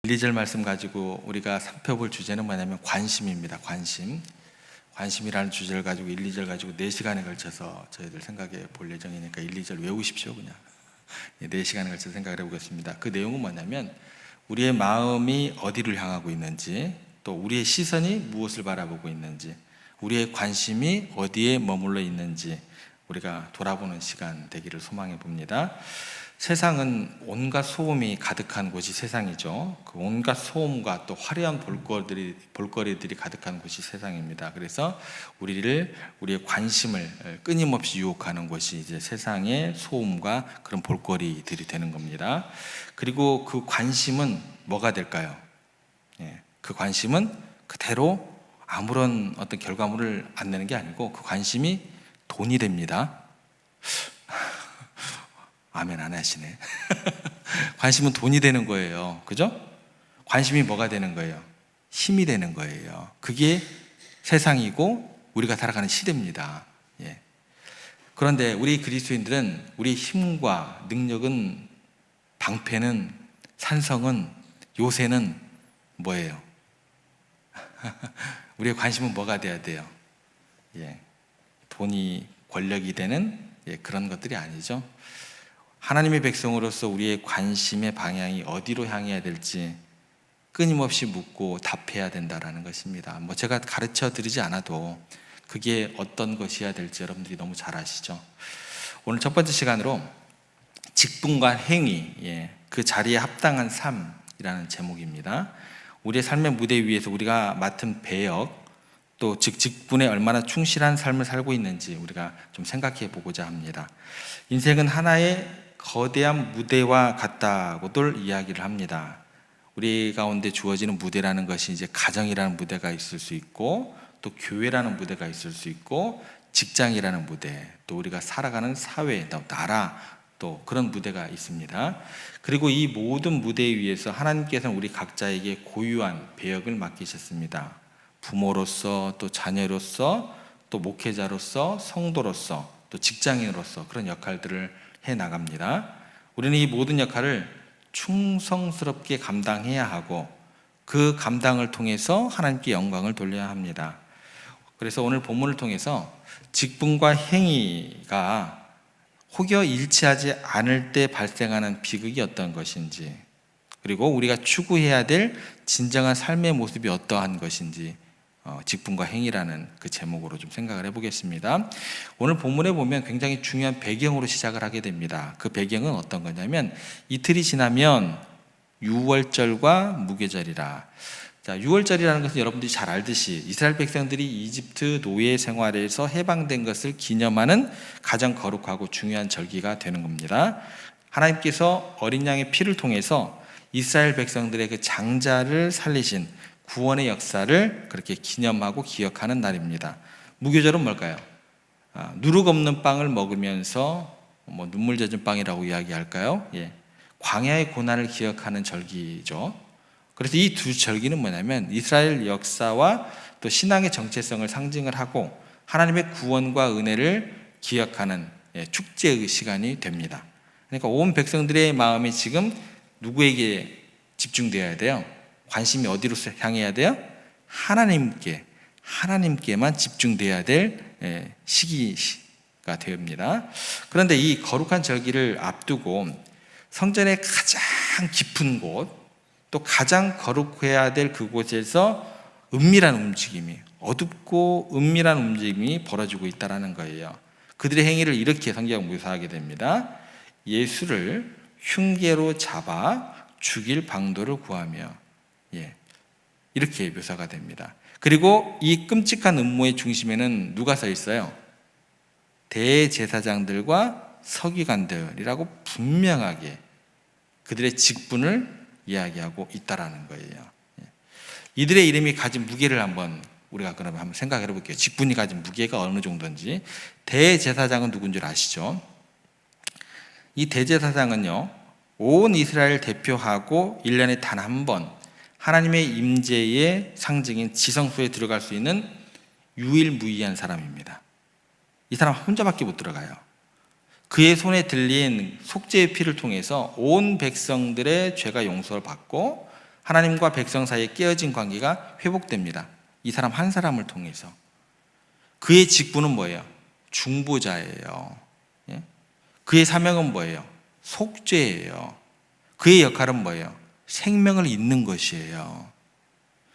1, 2절 말씀 가지고 우리가 살펴볼 주제는 뭐냐면 관심입니다. 관심이라는 주제를 가지고 1, 2절 가지고 4시간에 걸쳐서 저희들 생각해 볼 예정이니까 1, 2절 외우십시오. 그냥 4시간에 걸쳐서 생각을 해보겠습니다. 그 내용은 뭐냐면 우리의 마음이 어디를 향하고 있는지, 또 우리의 시선이 무엇을 바라보고 있는지, 우리의 관심이 어디에 머물러 있는지 우리가 돌아보는 시간 되기를 소망해 봅니다. 세상은 온갖 소음이 가득한 곳이 세상이죠. 그 온갖 소음과 또 화려한 볼거리들이 가득한 곳이 세상입니다. 그래서 우리의 관심을 끊임없이 유혹하는 것이 이제 세상의 소음과 그런 볼거리들이 되는 겁니다. 그리고 그 관심은 뭐가 될까요? 그 관심은 그대로 아무런 어떤 결과물을 안 내는 게 아니고 그 관심이 돈이 됩니다. 아멘 안 하시네. 관심은 돈이 되는 거예요. 그죠? 관심이 뭐가 되는 거예요? 힘이 되는 거예요. 그게 세상이고 우리가 살아가는 시대입니다. 그런데 우리 그리스도인들은 우리의 힘과 능력은, 방패는, 산성은, 요새는 뭐예요? 우리의 관심은 뭐가 돼야 돼요? 돈이, 권력이 되는 그런 것들이 아니죠. 하나님의 백성으로서 우리의 관심의 방향이 어디로 향해야 될지 끊임없이 묻고 답해야 된다는 것입니다. 제가 가르쳐 드리지 않아도 그게 어떤 것이어야 될지 여러분들이 너무 잘 아시죠. 오늘 첫 번째 시간으로 직분과 행위, 그 자리에 합당한 삶이라는 제목입니다. 우리의 삶의 무대 위에서 우리가 맡은 배역, 또 직분에 얼마나 충실한 삶을 살고 있는지 우리가 좀 생각해 보고자 합니다. 인생은 하나의 거대한 무대와 같다고들 이야기를 합니다. 우리 가운데 주어지는 무대라는 것이 이제 가정이라는 무대가 있을 수 있고, 또 교회라는 무대가 있을 수 있고, 직장이라는 무대, 또 우리가 살아가는 사회, 또 나라, 또 그런 무대가 있습니다. 그리고 이 모든 무대 위에서 하나님께서는 우리 각자에게 고유한 배역을 맡기셨습니다. 부모로서, 또 자녀로서, 또 목회자로서, 성도로서, 또 직장인으로서 그런 역할들을 해 나갑니다. 우리는 이 모든 역할을 충성스럽게 감당해야 하고 그 감당을 통해서 하나님께 영광을 돌려야 합니다. 그래서 오늘 본문을 통해서 직분과 행위가 혹여 일치하지 않을 때 발생하는 비극이 어떤 것인지, 그리고 우리가 추구해야 될 진정한 삶의 모습이 어떠한 것인지 직분과 행위라는 그 제목으로 좀 생각을 해보겠습니다. 오늘 본문에 보면 굉장히 중요한 배경으로 시작을 하게 됩니다. 그 배경은 어떤 거냐면 이틀이 지나면 유월절과 무교절이라. 자, 유월절이라는 것은 여러분들이 잘 알듯이 이스라엘 백성들이 이집트 노예 생활에서 해방된 것을 기념하는 가장 거룩하고 중요한 절기가 되는 겁니다. 하나님께서 어린 양의 피를 통해서 이스라엘 백성들의 그 장자를 살리신 구원의 역사를 그렇게 기념하고 기억하는 날입니다. 무교절은 뭘까요? 누룩 없는 빵을 먹으면서 눈물 젖은 빵이라고 이야기할까요? 광야의 고난을 기억하는 절기죠. 그래서 이 두 절기는 뭐냐면 이스라엘 역사와 또 신앙의 정체성을 상징을 하고 하나님의 구원과 은혜를 기억하는 축제의 시간이 됩니다. 그러니까 온 백성들의 마음이 지금 누구에게 집중되어야 돼요? 관심이 어디로 향해야 돼요? 하나님께만 집중돼야 될 시기가 됩니다. 그런데 이 거룩한 절기를 앞두고 성전의 가장 깊은 곳, 또 가장 거룩해야 될 그곳에서 은밀한 움직임이, 어둡고 은밀한 움직임이 벌어지고 있다는 거예요. 그들의 행위를 이렇게 성경은 묘사하게 됩니다. 예수를 흉계로 잡아 죽일 방도를 구하며, 이렇게 묘사가 됩니다. 그리고 이 끔찍한 음모의 중심에는 누가 서 있어요? 대제사장들과 서기관들이라고 분명하게 그들의 직분을 이야기하고 있다라는 거예요. 이들의 이름이 가진 무게를 우리가 그러면 한번 생각해 볼게요. 직분이 가진 무게가 어느 정도인지. 대제사장은 누군 줄 아시죠? 이 대제사장은요, 온 이스라엘 대표하고 1년에 단 한 번 하나님의 임재의 상징인 지성소에 들어갈 수 있는 유일무이한 사람입니다. 이 사람 혼자밖에 못 들어가요. 그의 손에 들린 속죄의 피를 통해서 온 백성들의 죄가 용서를 받고 하나님과 백성 사이에 깨어진 관계가 회복됩니다. 이 사람 한 사람을 통해서. 그의 직분은 뭐예요? 중보자예요. 예? 그의 사명은 뭐예요? 속죄예요. 그의 역할은 뭐예요? 생명을 잇는 것이에요.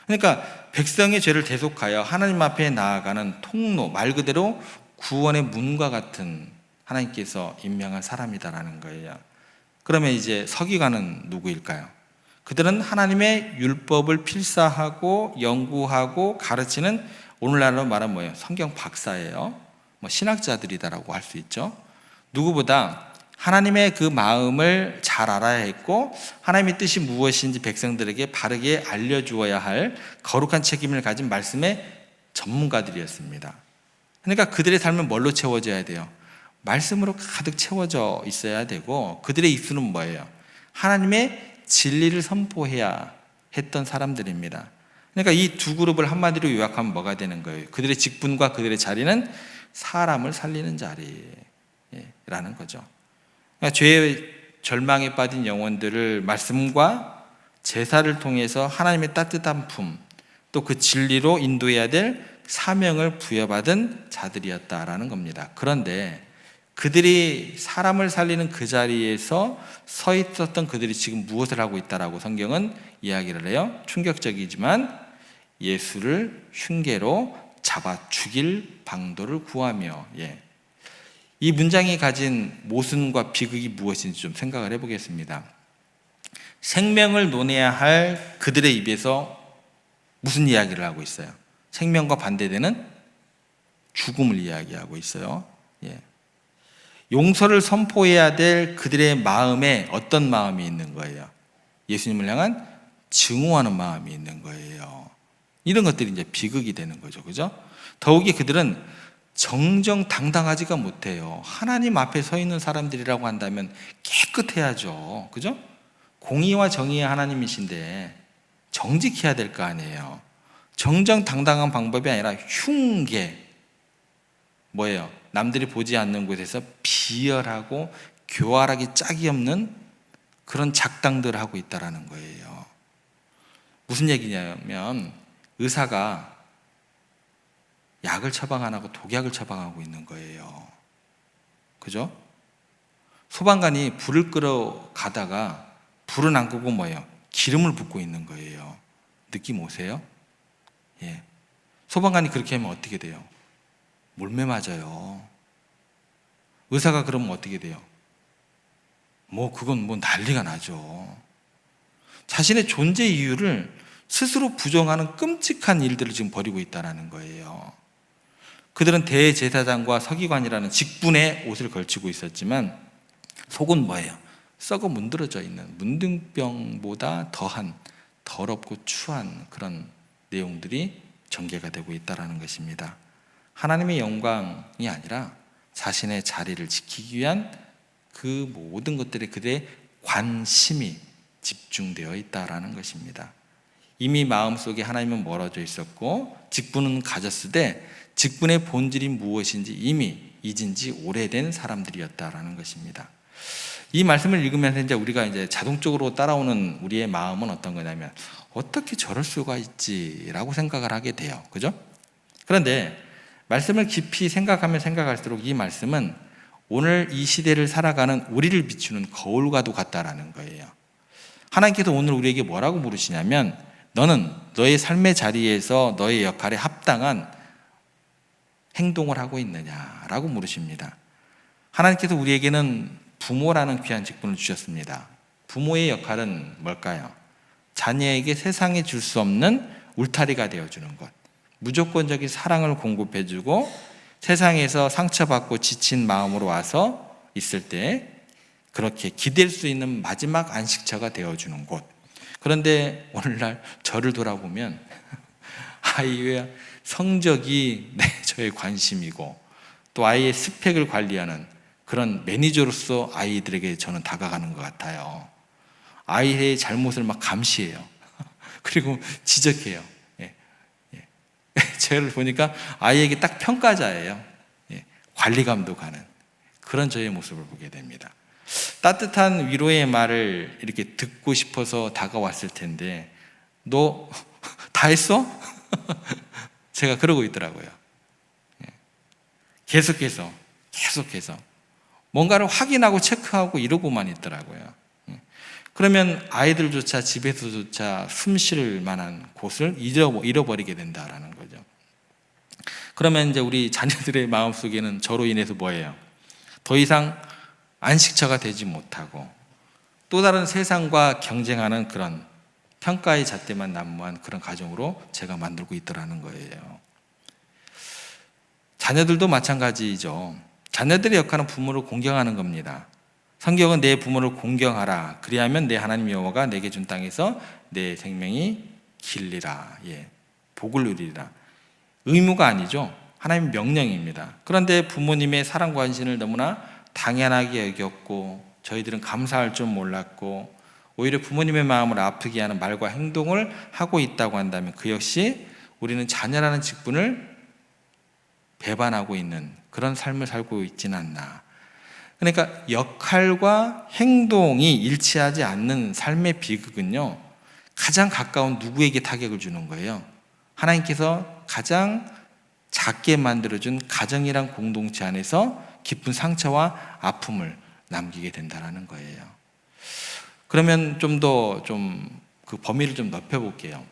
그러니까 백성의 죄를 대속하여 하나님 앞에 나아가는 통로, 말 그대로 구원의 문과 같은 하나님께서 임명한 사람이다라는 거예요. 그러면 이제 서기관은 누구일까요? 그들은 하나님의 율법을 필사하고 연구하고 가르치는, 오늘날로 말하면 뭐예요? 성경 박사예요. 신학자들이다라고 할 수 있죠. 누구보다 하나님의 그 마음을 잘 알아야 했고 하나님의 뜻이 무엇인지 백성들에게 바르게 알려주어야 할 거룩한 책임을 가진 말씀의 전문가들이었습니다. 그러니까 그들의 삶은 뭘로 채워져야 돼요? 말씀으로 가득 채워져 있어야 되고, 그들의 입술은 뭐예요? 하나님의 진리를 선포해야 했던 사람들입니다. 그러니까 이 두 그룹을 한마디로 요약하면 뭐가 되는 거예요? 그들의 직분과 그들의 자리는 사람을 살리는 자리라는 거죠. 그러니까 죄의 절망에 빠진 영혼들을 말씀과 제사를 통해서 하나님의 따뜻한 품, 또 그 진리로 인도해야 될 사명을 부여받은 자들이었다라는 겁니다. 그런데 그들이 사람을 살리는 그 자리에서 서 있었던 그들이 지금 무엇을 하고 있다라고 성경은 이야기를 해요. 충격적이지만 예수를 흉계로 잡아 죽일 방도를 구하며, 이 문장이 가진 모순과 비극이 무엇인지 좀 생각을 해보겠습니다. 생명을 논해야 할 그들의 입에서 무슨 이야기를 하고 있어요? 생명과 반대되는 죽음을 이야기하고 있어요. 용서를 선포해야 될 그들의 마음에 어떤 마음이 있는 거예요? 예수님을 향한 증오하는 마음이 있는 거예요. 이런 것들이 이제 비극이 되는 거죠. 그죠? 더욱이 그들은 정정당당하지가 못해요. 하나님 앞에 서 있는 사람들이라고 한다면 깨끗해야죠. 그죠? 공의와 정의의 하나님이신데 정직해야 될 거 아니에요. 정정당당한 방법이 아니라 흉계, 뭐예요? 남들이 보지 않는 곳에서 비열하고 교활하기 짝이 없는 그런 작당들을 하고 있다라는 거예요. 무슨 얘기냐면 의사가 약을 처방 안 하고 독약을 처방하고 있는 거예요. 그죠? 소방관이 불을 끄러 가다가 불은 안 끄고 뭐예요? 기름을 붓고 있는 거예요. 느낌 오세요? 소방관이 그렇게 하면 어떻게 돼요? 몰매 맞아요. 의사가 그러면 어떻게 돼요? 그건 난리가 나죠. 자신의 존재 이유를 스스로 부정하는 끔찍한 일들을 지금 벌이고 있다는 거예요. 그들은 대제사장과 서기관이라는 직분의 옷을 걸치고 있었지만 속은 뭐예요? 썩어 문드러져 있는 문둥병보다 더한 더럽고 추한 그런 내용들이 전개가 되고 있다는 것입니다. 하나님의 영광이 아니라 자신의 자리를 지키기 위한 그 모든 것들에 그들의 관심이 집중되어 있다는 것입니다. 이미 마음속에 하나님은 멀어져 있었고 직분은 가졌으되 직분의 본질이 무엇인지 이미 잊은 지 오래된 사람들이었다는 것입니다. 이 말씀을 읽으면서 이제 우리가 이제 자동적으로 따라오는 우리의 마음은 어떤 거냐면 어떻게 저럴 수가 있지라고 생각을 하게 돼요. 그죠? 그런데 말씀을 깊이 생각하면 생각할수록 이 말씀은 오늘 이 시대를 살아가는 우리를 비추는 거울과도 같다라는 거예요. 하나님께서 오늘 우리에게 뭐라고 물으시냐면 너는 너의 삶의 자리에서 너의 역할에 합당한 행동을 하고 있느냐라고 물으십니다. 하나님께서 우리에게는 부모라는 귀한 직분을 주셨습니다. 부모의 역할은 뭘까요? 자녀에게 세상에 줄 수 없는 울타리가 되어주는 것, 무조건적인 사랑을 공급해주고 세상에서 상처받고 지친 마음으로 와서 있을 때 그렇게 기댈 수 있는 마지막 안식처가 되어주는 곳. 그런데 오늘날 저를 돌아보면 아이의 성적이 저의 관심이고 또 아이의 스펙을 관리하는 그런 매니저로서 아이들에게 저는 다가가는 것 같아요. 아이의 잘못을 막 감시해요. 그리고 지적해요. 저를 보니까 아이에게 딱 평가자예요. 관리 감독하는 그런 저의 모습을 보게 됩니다. 따뜻한 위로의 말을 이렇게 듣고 싶어서 다가왔을 텐데 너 다 했어? 제가 그러고 있더라고요. 계속해서 뭔가를 확인하고 체크하고 이러고만 있더라고요. 그러면 아이들조차 집에서조차 숨 쉴 만한 곳을 잃어버리게 된다라는 거죠. 그러면 이제 우리 자녀들의 마음속에는 저로 인해서 뭐예요? 더 이상 안식처가 되지 못하고 또 다른 세상과 경쟁하는 그런 평가의 잣대만 난무한 그런 가정으로 제가 만들고 있더라는 거예요. 자녀들도 마찬가지죠. 자녀들의 역할은 부모를 공경하는 겁니다. 성경은 내 부모를 공경하라. 그리하면 내 하나님 여호와가 내게 준 땅에서 내 생명이 길리라. 복을 누리리라. 의무가 아니죠. 하나님의 명령입니다. 그런데 부모님의 사랑과 헌신을 너무나 당연하게 여겼고 저희들은 감사할 줄 몰랐고 오히려 부모님의 마음을 아프게 하는 말과 행동을 하고 있다고 한다면 그 역시 우리는 자녀라는 직분을 배반하고 있는 그런 삶을 살고 있지는 않나. 그러니까 역할과 행동이 일치하지 않는 삶의 비극은요, 가장 가까운 누구에게 타격을 주는 거예요? 하나님께서 가장 작게 만들어준 가정이란 공동체 안에서 깊은 상처와 아픔을 남기게 된다는 거예요. 그러면 좀 더 그 범위를 좀 넓혀볼게요.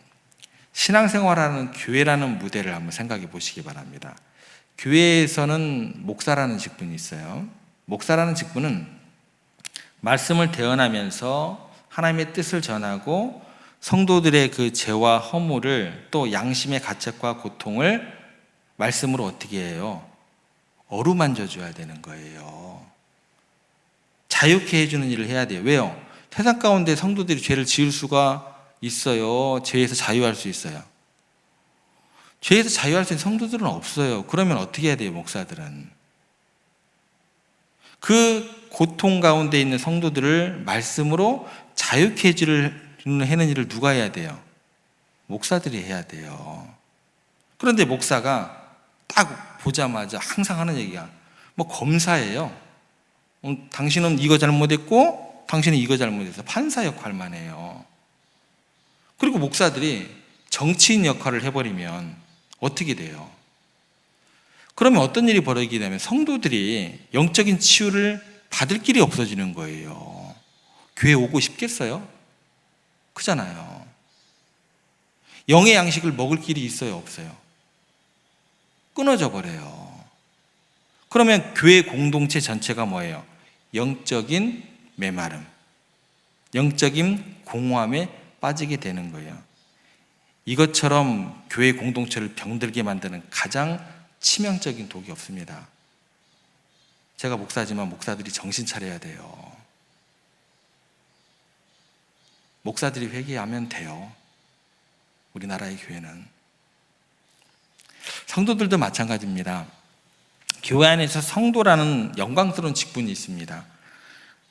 신앙생활하는 교회라는 무대를 한번 생각해 보시기 바랍니다. 교회에서는 목사라는 직분이 있어요. 목사라는 직분은 말씀을 대언하면서 하나님의 뜻을 전하고 성도들의 그 죄와 허물을 또 양심의 가책과 고통을 말씀으로 어떻게 해요? 어루만져 줘야 되는 거예요. 자유케 해주는 일을 해야 돼요. 왜요? 세상 가운데 성도들이 죄를 지을 수가 있어요. 죄에서 자유할 수 있어요. 죄에서 자유할 수 있는 성도들은 없어요. 그러면 어떻게 해야 돼요, 목사들은? 그 고통 가운데 있는 성도들을 말씀으로 자유케 해주는 일을 누가 해야 돼요? 목사들이 해야 돼요. 그런데 목사가 딱 보자마자 항상 하는 얘기가 뭐 검사예요. 당신은 이거 잘못했고 당신은 이거 잘못해서 판사 역할만 해요. 그리고 목사들이 정치인 역할을 해버리면 어떻게 돼요? 그러면 어떤 일이 벌어지게 되면 성도들이 영적인 치유를 받을 길이 없어지는 거예요. 교회 오고 싶겠어요? 그잖아요. 영의 양식을 먹을 길이 있어요, 없어요? 끊어져 버려요. 그러면 교회 공동체 전체가 뭐예요? 영적인 메마름, 영적인 공허함에 빠지게 되는 거예요. 이것처럼 교회 공동체를 병들게 만드는 가장 치명적인 독이 없습니다. 제가 목사지만 목사들이 정신 차려야 돼요. 목사들이 회개하면 돼요. 우리나라의 교회는. 성도들도 마찬가지입니다. 교회 안에서 성도라는 영광스러운 직분이 있습니다.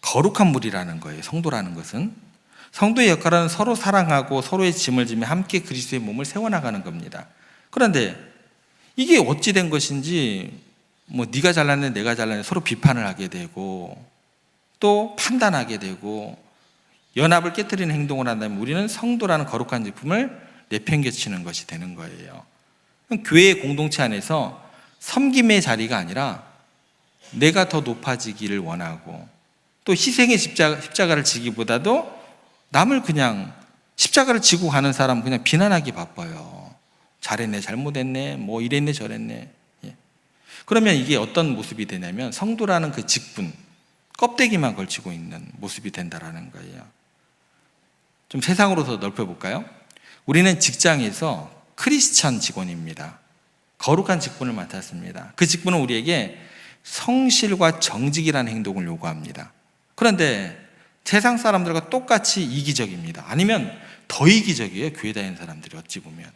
거룩한 무리라는 거예요. 성도라는 것은. 성도의 역할은 서로 사랑하고 서로의 짐을 지며 함께 그리스도의 몸을 세워나가는 겁니다. 그런데 이게 어찌 된 것인지 뭐 네가 잘났네 내가 잘났네 서로 비판을 하게 되고 또 판단하게 되고 연합을 깨뜨리는 행동을 한다면 우리는 성도라는 거룩한 직분을 내팽개치는 것이 되는 거예요. 교회의 공동체 안에서 섬김의 자리가 아니라 내가 더 높아지기를 원하고 또 희생의 십자가를 지기보다도 남을 그냥 십자가를 지고 가는 사람 그냥 비난하기 바빠요. 잘했네, 잘못했네, 뭐 이랬네, 저랬네. 그러면 이게 어떤 모습이 되냐면 성도라는 그 직분, 껍데기만 걸치고 있는 모습이 된다라는 거예요. 좀 세상으로 더 넓혀볼까요? 우리는 직장에서 크리스천 직원입니다. 거룩한 직분을 맡았습니다. 그 직분은 우리에게 성실과 정직이라는 행동을 요구합니다. 그런데 세상 사람들과 똑같이 이기적입니다. 아니면 더 이기적이에요. 교회 다니는 사람들이 어찌 보면.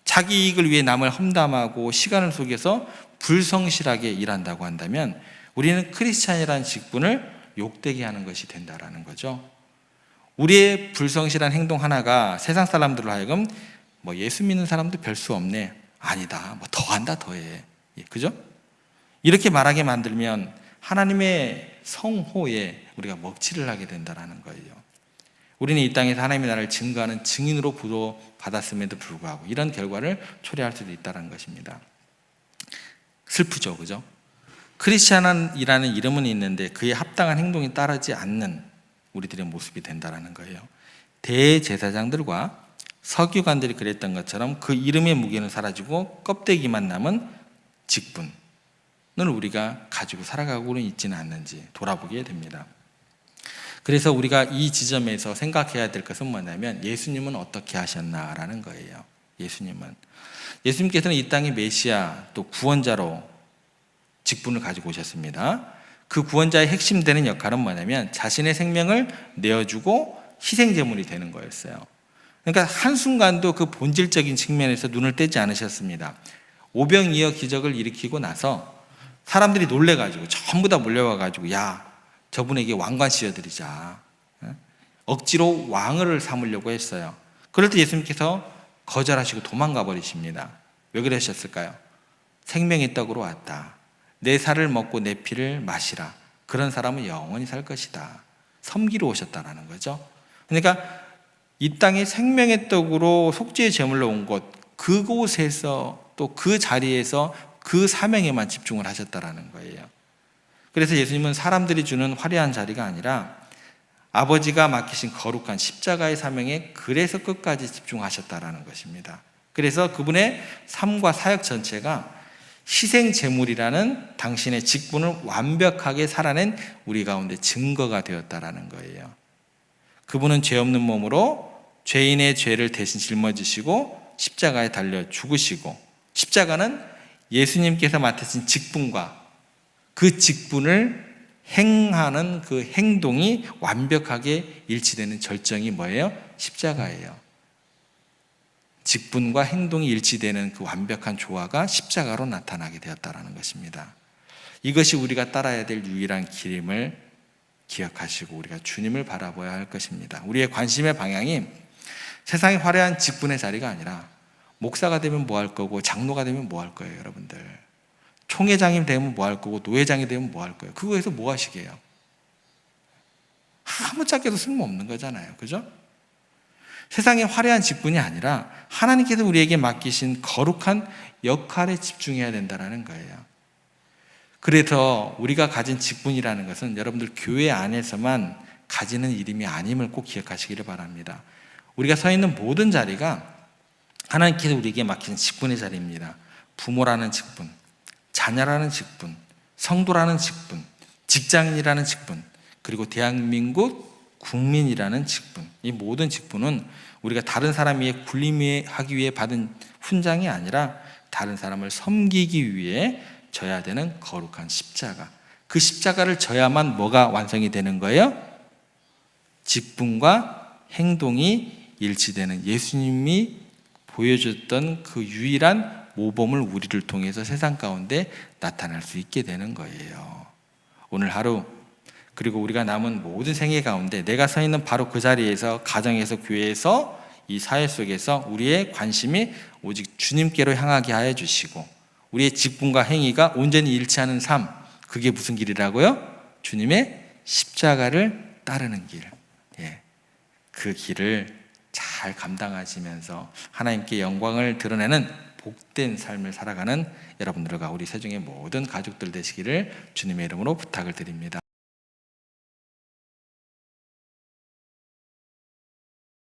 자기 이익을 위해 남을 험담하고 시간을 속여서 불성실하게 일한다고 한다면 우리는 크리스찬이라는 직분을 욕되게 하는 것이 된다라는 거죠. 우리의 불성실한 행동 하나가 세상 사람들로 하여금 뭐 예수 믿는 사람도 별 수 없네. 아니다. 뭐 더한다, 더해. 그죠? 이렇게 말하게 만들면 하나님의 성호에 우리가 먹칠을 하게 된다는 거예요. 우리는 이 땅에서 하나님의 나라를 증거하는 증인으로 부도받았음에도 불구하고 이런 결과를 초래할 수도 있다는 것입니다. 슬프죠, 그죠? 크리스찬이라는 이름은 있는데 그에 합당한 행동이 따르지 않는 우리들의 모습이 된다는 거예요. 대제사장들과 서기관들이 그랬던 것처럼 그 이름의 무게는 사라지고 껍데기만 남은 직분을 우리가 가지고 살아가고는 있지는 않는지 돌아보게 됩니다. 그래서 우리가 이 지점에서 생각해야 될 것은 뭐냐면 예수님은 어떻게 하셨나라는 거예요. 예수님께서는 이 땅의 메시아 또 구원자로 직분을 가지고 오셨습니다. 그 구원자의 핵심되는 역할은 뭐냐면 자신의 생명을 내어주고 희생제물이 되는 거였어요. 그러니까 한순간도 그 본질적인 측면에서 눈을 떼지 않으셨습니다. 오병이어 기적을 일으키고 나서 사람들이 놀래가지고 전부 다 몰려와가지고 야, 저분에게 왕관 씌워드리자. 억지로 왕을 삼으려고 했어요. 그럴 때 예수님께서 거절하시고 도망가 버리십니다. 왜 그러셨을까요? 생명의 떡으로 왔다. 내 살을 먹고 내 피를 마시라. 그런 사람은 영원히 살 것이다. 섬기러 오셨다는 거죠. 그러니까 이 땅에 생명의 떡으로 속죄의 제물로 온 곳, 그곳에서 또 그 자리에서 그 사명에만 집중을 하셨다는 거예요. 그래서 예수님은 사람들이 주는 화려한 자리가 아니라 아버지가 맡기신 거룩한 십자가의 사명에 그래서 끝까지 집중하셨다는 것입니다. 그래서 그분의 삶과 사역 전체가 희생 제물이라는 당신의 직분을 완벽하게 살아낸 우리 가운데 증거가 되었다라는 거예요. 그분은 죄 없는 몸으로 죄인의 죄를 대신 짊어지시고 십자가에 달려 죽으시고, 십자가는 예수님께서 맡으신 직분과 그 직분을 행하는 그 행동이 완벽하게 일치되는 절정이 뭐예요? 십자가예요. 직분과 행동이 일치되는 그 완벽한 조화가 십자가로 나타나게 되었다는 것입니다. 이것이 우리가 따라야 될 유일한 길임을 기억하시고 우리가 주님을 바라봐야 할 것입니다. 우리의 관심의 방향이 세상의 화려한 직분의 자리가 아니라 목사가 되면 뭐 할 거고 장로가 되면 뭐 할 거예요, 여러분들. 총회장이 되면 뭐 할 거고 노회장이 되면 뭐 할 거예요. 그거에서 뭐 하시게요? 아무짝에도 쓸모없는 거잖아요. 그죠? 세상의 화려한 직분이 아니라 하나님께서 우리에게 맡기신 거룩한 역할에 집중해야 된다는 거예요. 그래서 우리가 가진 직분이라는 것은 여러분들 교회 안에서만 가지는 이름이 아님을 꼭 기억하시기를 바랍니다. 우리가 서 있는 모든 자리가 하나님께서 우리에게 맡긴 직분의 자리입니다. 부모라는 직분, 자녀라는 직분, 성도라는 직분, 직장인이라는 직분, 그리고 대한민국 국민이라는 직분. 이 모든 직분은 우리가 다른 사람 위에 군림하기 위해 받은 훈장이 아니라 다른 사람을 섬기기 위해 져야 되는 거룩한 십자가. 그 십자가를 져야만 뭐가 완성이 되는 거예요? 직분과 행동이 일치되는 예수님이 보여줬던 그 유일한 모범을 우리를 통해서 세상 가운데 나타날 수 있게 되는 거예요. 오늘 하루 그리고 우리가 남은 모든 생애 가운데 내가 서 있는 바로 그 자리에서 가정에서 교회에서 이 사회 속에서 우리의 관심이 오직 주님께로 향하게 하여 주시고 우리의 직분과 행위가 온전히 일치하는 삶, 그게 무슨 길이라고요? 주님의 십자가를 따르는 길. 그 길을 잘 감당하시면서 하나님께 영광을 드러내는 복된 삶을 살아가는 여러분들과 우리 세종의 모든 가족들 되시기를 주님의 이름으로 부탁을 드립니다.